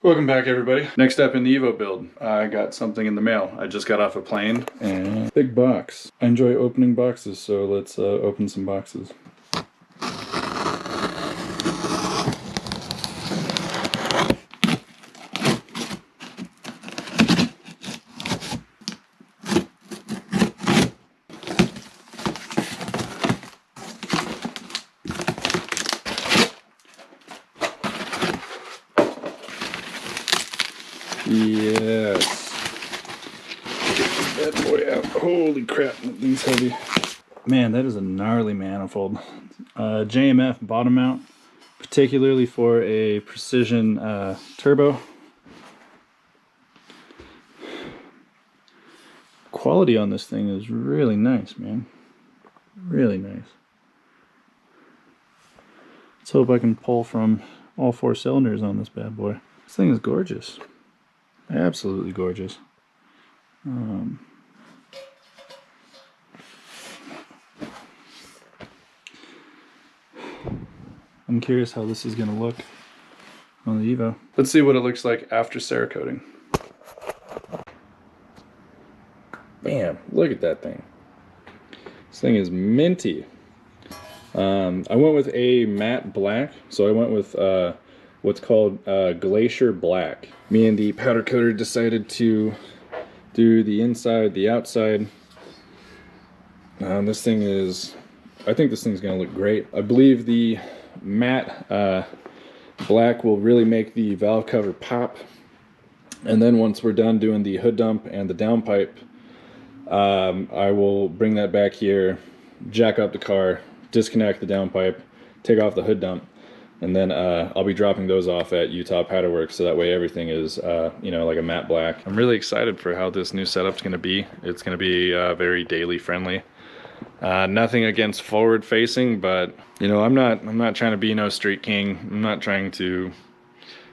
Welcome back, everybody. Next up in the Evo build, I got something in the mail. I just got off a plane and big box. I enjoy opening boxes, so let's open some boxes. Yes. Get this bad boy out. Holy crap, that thing's heavy. Man, that is a gnarly manifold. JMF bottom mount, particularly for a precision turbo. Quality on this thing is really nice, man. Really nice. Let's hope I can pull from all 4 cylinders on this bad boy. This thing is gorgeous. Absolutely gorgeous. I'm curious how this is going to look on the Evo. Let's see what it looks like after Cerakoting. Bam! Look at that thing. This thing is minty. I went with a matte black, so I went with what's called Glacier Black. Me and the powder coater decided to do the inside, the outside. This thing is, I think this thing's gonna look great. I believe the matte black will really make the valve cover pop. And then once we're done doing the hood dump and the downpipe, I will bring that back here, jack up the car, disconnect the downpipe, take off the hood dump, and then I'll be dropping those off at Utah Powder Works, so that way everything is, you know, like a matte black. I'm really excited for how this new setup's going to be. It's going to be very daily friendly. Nothing against forward facing, but you know, I'm not trying to be no street king. I'm not trying to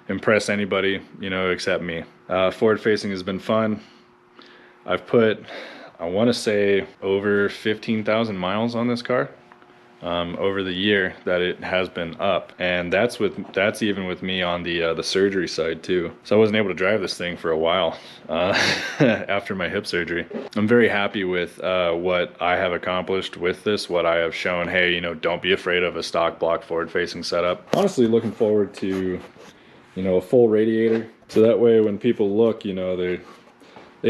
impress anybody, you know, except me. Forward facing has been fun. I've put, I want to say, over 15,000 miles on this car. Over the year that it has been up, and that's even with me on the surgery side too. So I wasn't able to drive this thing for a while after my hip surgery. I'm very happy with what I have accomplished with this, what I have shown. Hey, you know, don't be afraid of a stock block forward facing setup. Honestly, looking forward to, you know, a full radiator, so that way when people look, you know, they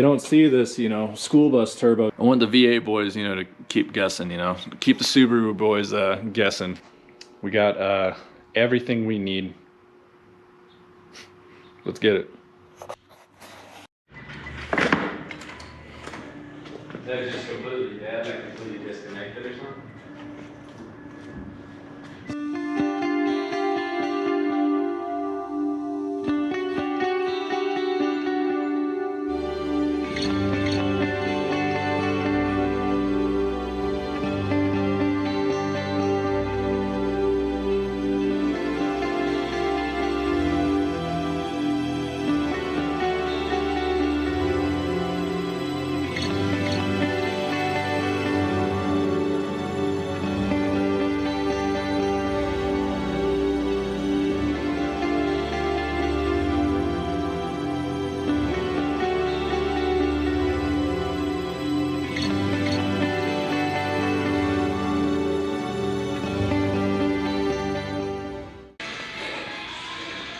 don't see this, you know, school bus turbo. I want the V8 boys, you know, to keep guessing, you know, keep the Subaru boys guessing. We got everything we need. Let's get it. That just completely dead, like completely disconnected or something?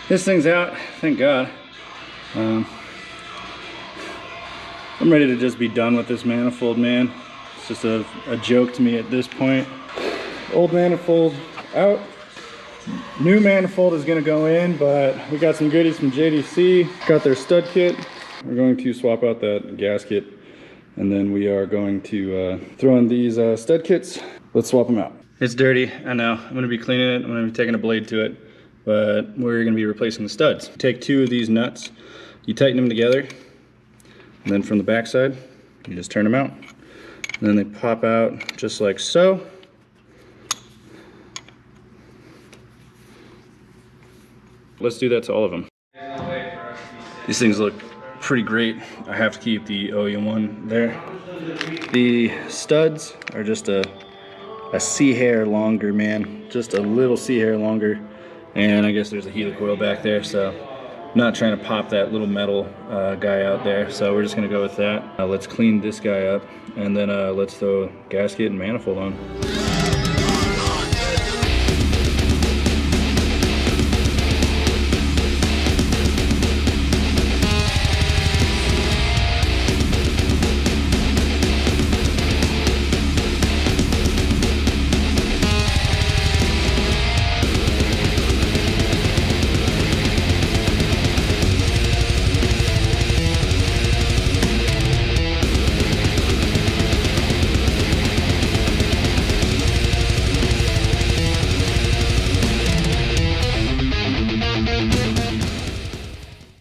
This thing's out, thank God. I'm ready to just be done with this manifold, man. It's just a joke to me at this point. Old manifold out. New manifold is gonna go in, but we got some goodies from JDC. Got their stud kit. We're going to swap out that gasket, and then we are going to throw in these stud kits. Let's swap them out. It's dirty, I know. I'm gonna be cleaning it. I'm gonna be taking a blade to it. But we're going to be replacing the studs. Take 2 of these nuts, you tighten them together, and then from the back side, you just turn them out. And then they pop out just like so. Let's do that to all of them. These things look pretty great. I have to keep the OEM1 there. The studs are just a C hair longer, man. Just a little C hair longer. And I guess there's a helicoil back there, so not trying to pop that little metal guy out there, so we're just gonna go with that. Let's clean this guy up, and then let's throw gasket and manifold on.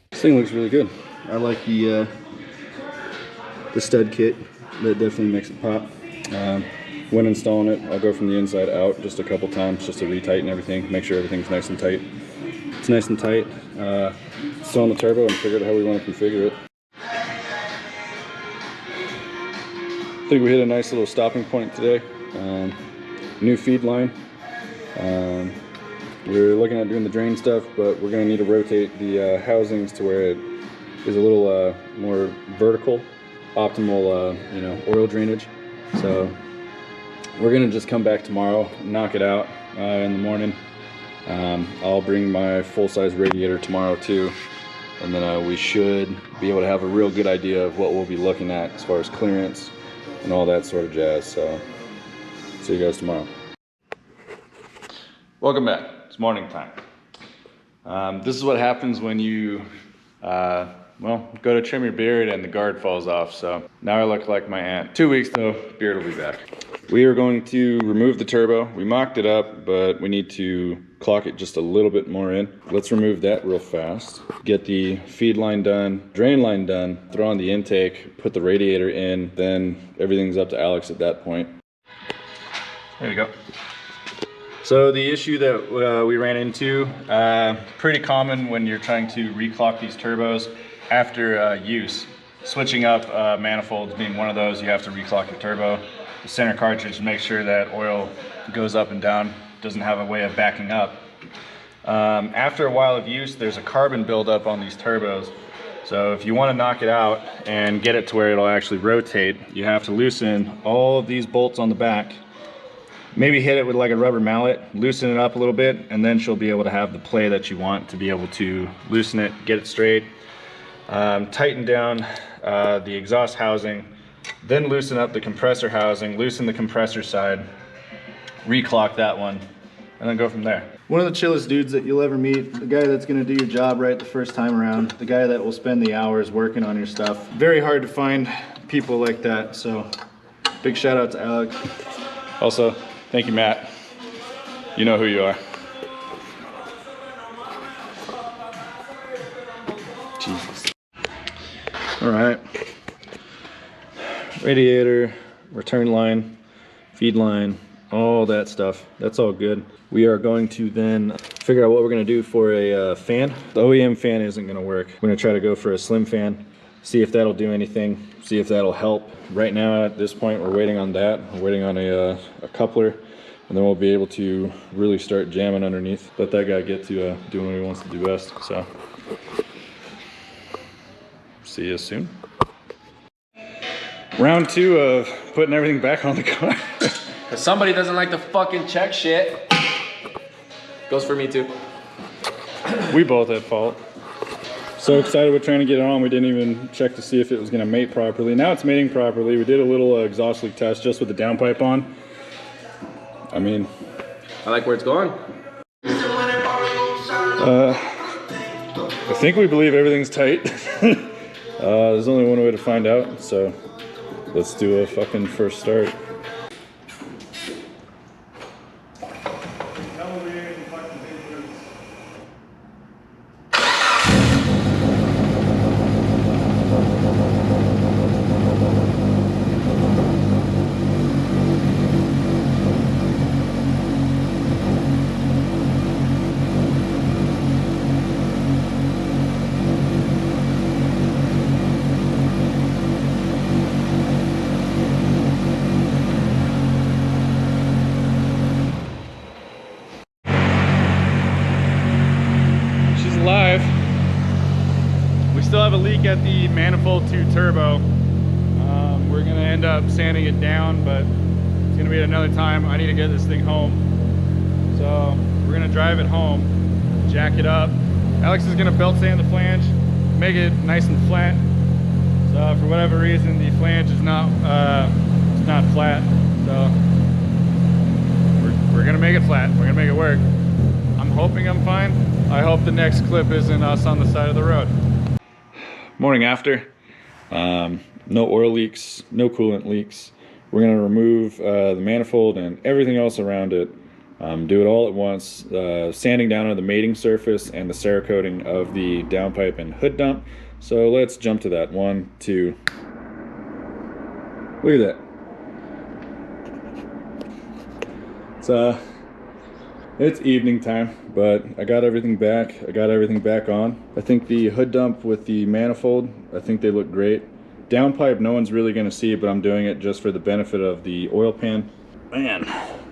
This thing looks really good. I like the stud kit. That definitely makes it pop. When installing it, I'll go from the inside out just a couple times just to retighten everything, make sure everything's nice and tight. It's nice and tight. Still on the turbo and figure out how we want to configure it. I think we hit a nice little stopping point today. New feed line. We're looking at doing the drain stuff, but we're going to need to rotate the housings to where it is a little more vertical, optimal, you know, oil drainage. So we're going to just come back tomorrow, knock it out in the morning. I'll bring my full-size radiator tomorrow too, and then we should be able to have a real good idea of what we'll be looking at as far as clearance and all that sort of jazz. So see you guys tomorrow. Welcome back. It's morning time. This is what happens when you, well, go to trim your beard and the guard falls off. So now I look like my aunt. 2 weeks though, beard will be back. We are going to remove the turbo. We mocked it up, but we need to clock it just a little bit more in. Let's remove that real fast. Get the feed line done, drain line done, throw on the intake, put the radiator in, then everything's up to Alex at that point. There we go. So the issue that we ran into, pretty common when you're trying to reclock these turbos after use. Switching up manifolds being one of those, you have to reclock your turbo. The center cartridge, make sure that oil goes up and down, doesn't have a way of backing up. After a while of use, there's a carbon buildup on these turbos. So if you want to knock it out and get it to where it'll actually rotate, you have to loosen all of these bolts on the back. Maybe hit it with like a rubber mallet, loosen it up a little bit, and then she'll be able to have the play that you want to be able to loosen it, get it straight. Tighten down the exhaust housing, then loosen up the compressor housing, loosen the compressor side, reclock that one, and then go from there. One of the chillest dudes that you'll ever meet, the guy that's gonna do your job right the first time around, the guy that will spend the hours working on your stuff. Very hard to find people like that, so big shout out to Alex. Also, thank you, Matt. You know who you are. Jesus. All right. Radiator, return line, feed line, all that stuff. That's all good. We are going to then figure out what we're going to do for a fan. The OEM fan isn't going to work. We're going to try to go for a slim fan, see if that'll do anything, see if that'll help. Right now at this point we're waiting on that. We're waiting on a coupler, and then we'll be able to really start jamming underneath. Let that guy get to doing what he wants to do best. So see you soon. Round 2 of putting everything back on the car. Cause somebody doesn't like to fucking check shit. Goes for me too. We both at fault. So excited we're trying to get it on, we didn't even check to see if it was gonna mate properly. Now it's mating properly. We did a little exhaust leak test just with the downpipe on. I mean, I like where it's going. I think we believe everything's tight. There's only one way to find out, so let's do a fucking first start. We still have a leak at the manifold 2 turbo. We're gonna end up sanding it down, but it's gonna be at another time. I need to get this thing home. So we're gonna drive it home, jack it up. Alex is gonna belt sand the flange, make it nice and flat. So for whatever reason, the flange is not flat. So we're gonna make it flat. We're gonna make it work. I'm hoping I'm fine. I hope the next clip isn't us on the side of the road. Morning after. No oil leaks, no coolant leaks. We're gonna remove the manifold and everything else around it. Do it all at once. Sanding down on the mating surface and the Cerakoting of the downpipe and hood dump. So let's jump to that. 1, 2. Look at that. It's evening time, but I got everything back. I got everything back on. I think the hood dump with the manifold, I think they look great. Downpipe, no one's really gonna see it, but I'm doing it just for the benefit of the oil pan. Man,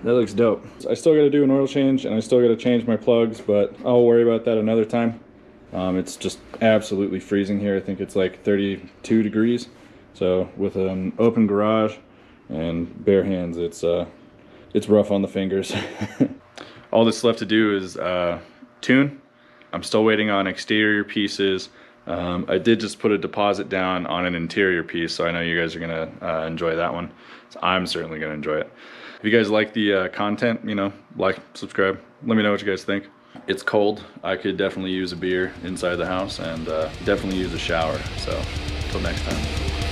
that looks dope. I still gotta do an oil change and I still gotta change my plugs, but I'll worry about that another time. It's just absolutely freezing here. I think it's like 32 degrees. So with an open garage and bare hands, it's rough on the fingers. All that's left to do is tune. I'm still waiting on exterior pieces. I did just put a deposit down on an interior piece, so I know you guys are gonna enjoy that one. So I'm certainly gonna enjoy it. If you guys like the content, you know, like, subscribe. Let me know what you guys think. It's cold. I could definitely use a beer inside the house and definitely use a shower. So until next time.